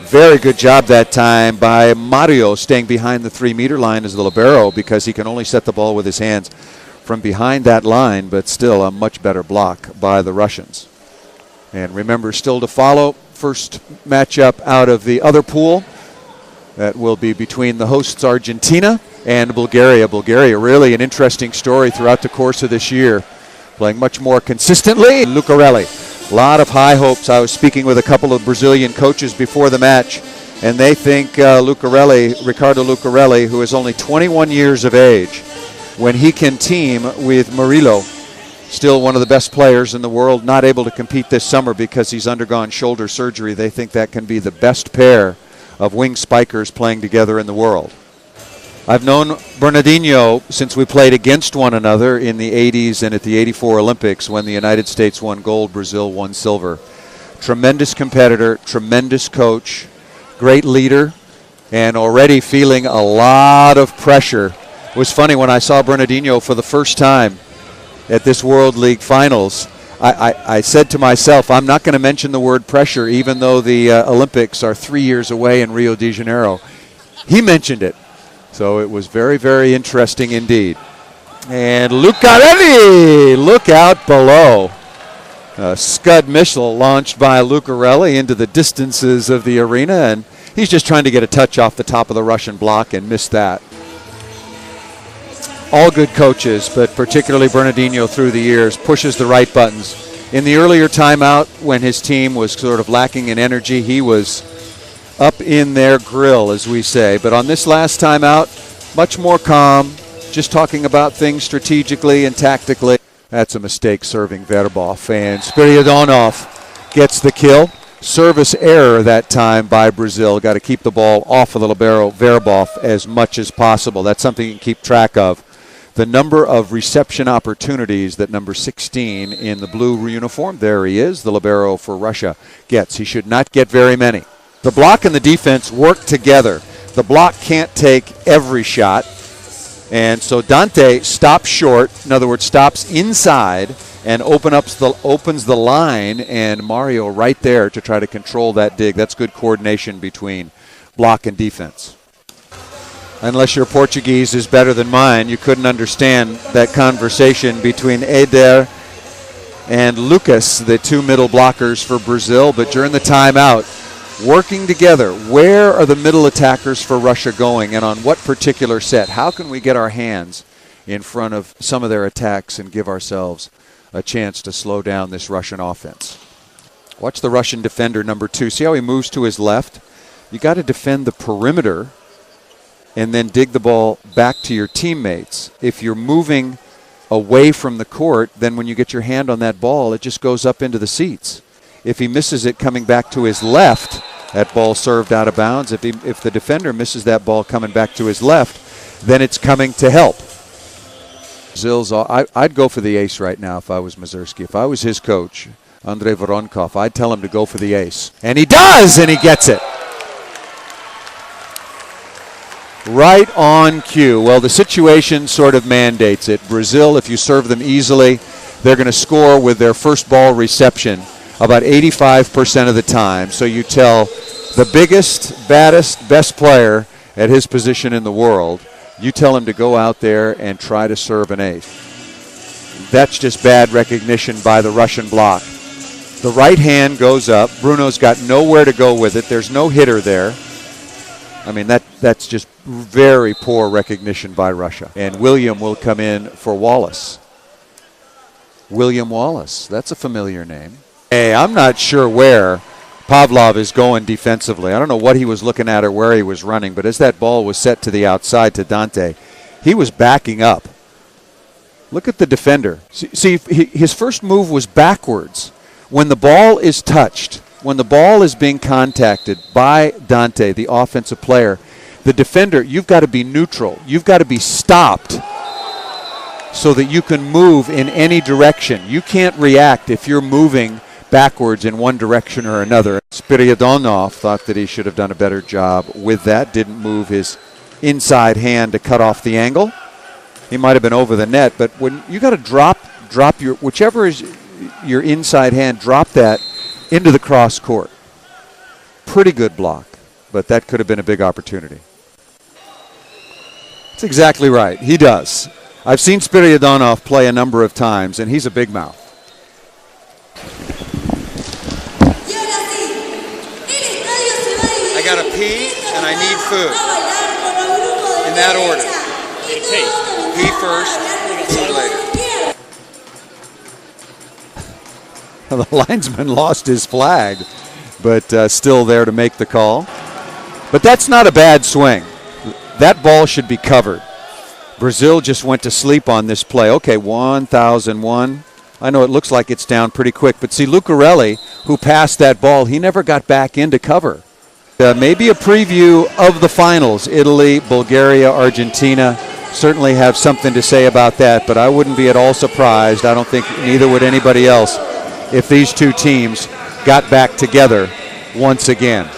Very good job that time by Mario staying behind the 3-meter line as the libero because he can only set the ball with his hands from behind that line, but still a much better block by the Russians. And remember, still to follow, first matchup out of the other pool. That will be between the hosts Argentina and Bulgaria. Bulgaria, really an interesting story throughout the course of this year, playing much more consistently. Lucarelli, a lot of high hopes. I was speaking with a couple of Brazilian coaches before the match, and they think Ricardo Lucarelli, who is only 21 years of age, when he can team with Murillo, still one of the best players in the world, not able to compete this summer because he's undergone shoulder surgery. They think that can be the best pair of wing spikers playing together in the world. I've known Bernardinho since we played against one another in the 80s and at the 84 Olympics when the United States won gold, Brazil won silver. Tremendous competitor, tremendous coach, great leader, and already feeling a lot of pressure. It was funny when I saw Bernardinho for the first time at this World League Finals. I said to myself, I'm not going to mention the word pressure, even though the Olympics are 3 years away in Rio de Janeiro. He mentioned it. So it was very, very interesting indeed. And Lucarelli, look out below. A Scud missile launched by Lucarelli into the distances of the arena, and he's just trying to get a touch off the top of the Russian block and missed that. All good coaches, but particularly Bernardinho through the years, pushes the right buttons. In the earlier timeout, when his team was sort of lacking in energy, he was up in their grill, as we say. But on this last timeout, much more calm, just talking about things strategically and tactically. That's a mistake serving Verbov, and Spiridonov gets the kill. Service error that time by Brazil. Got to keep the ball off of the libero Verbov as much as possible. That's something you can keep track of. The number of reception opportunities that number 16 in the blue uniform, there he is, the libero for Russia, gets. He should not get very many. The block and the defense work together. The block can't take every shot, and so Dante stops short, in other words, stops inside and opens the line, and Mario right there to try to control that dig. That's good coordination between block and defense. Unless your Portuguese is better than mine, you couldn't understand that conversation between Eder and Lucas, the two middle blockers for Brazil. But during the timeout, working together, where are the middle attackers for Russia going and on what particular set? How can we get our hands in front of some of their attacks and give ourselves a chance to slow down this Russian offense? Watch the Russian defender, number 2. See how he moves to his left? You got to defend the perimeter and then dig the ball back to your teammates. If you're moving away from the court, then when you get your hand on that ball, it just goes up into the seats. If he misses it coming back to his left, that ball served out of bounds. If the defender misses that ball coming back to his left, then it's coming to help. Brazil's, I'd go for the ace right now if I was Mazurski. If I was his coach, Andrei Voronkov, I'd tell him to go for the ace. And he does, and he gets it. Right on cue. Well, the situation sort of mandates it. Brazil, if you serve them easily, they're going to score with their first ball reception about 85% of the time. So you tell the biggest, baddest, best player at his position in the world, you tell him to go out there and try to serve an ace. That's just bad recognition by the Russian block. The right hand goes up. Bruno's got nowhere to go with it. There's no hitter there. I mean, that's just very poor recognition by Russia. And William will come in for Wallace. William Wallace, that's a familiar name. Hey, I'm not sure where Pavlov is going defensively. I don't know what he was looking at or where he was running, but as that ball was set to the outside to Dante, he was backing up. Look at the defender. See, his first move was backwards. When the ball is touched, when the ball is being contacted by Dante, the offensive player, the defender, you've got to be neutral. You've got to be stopped so that you can move in any direction. You can't react if you're moving backwards in one direction or another. Spiridonov thought that he should have done a better job with that. Didn't move his inside hand to cut off the angle. He might have been over the net, but when you got to drop your, whichever is your inside hand, drop that into the cross court. Pretty good block. but that could have been a big opportunity. That's exactly right. He does. I've seen Spiridonov play a number of times, and he's a big mouth. I got to pee, and I need food. In that order. Pee first, food later. The linesman lost his flag, but still there to make the call. But that's not a bad swing. That ball should be covered. Brazil just went to sleep on this play. Okay, 1,001. I know it looks like it's down pretty quick, but see, Lucarelli, who passed that ball, he never got back into cover. Maybe a preview of the finals. Italy, Bulgaria, Argentina certainly have something to say about that, but I wouldn't be at all surprised. I don't think neither would anybody else if these two teams got back together once again.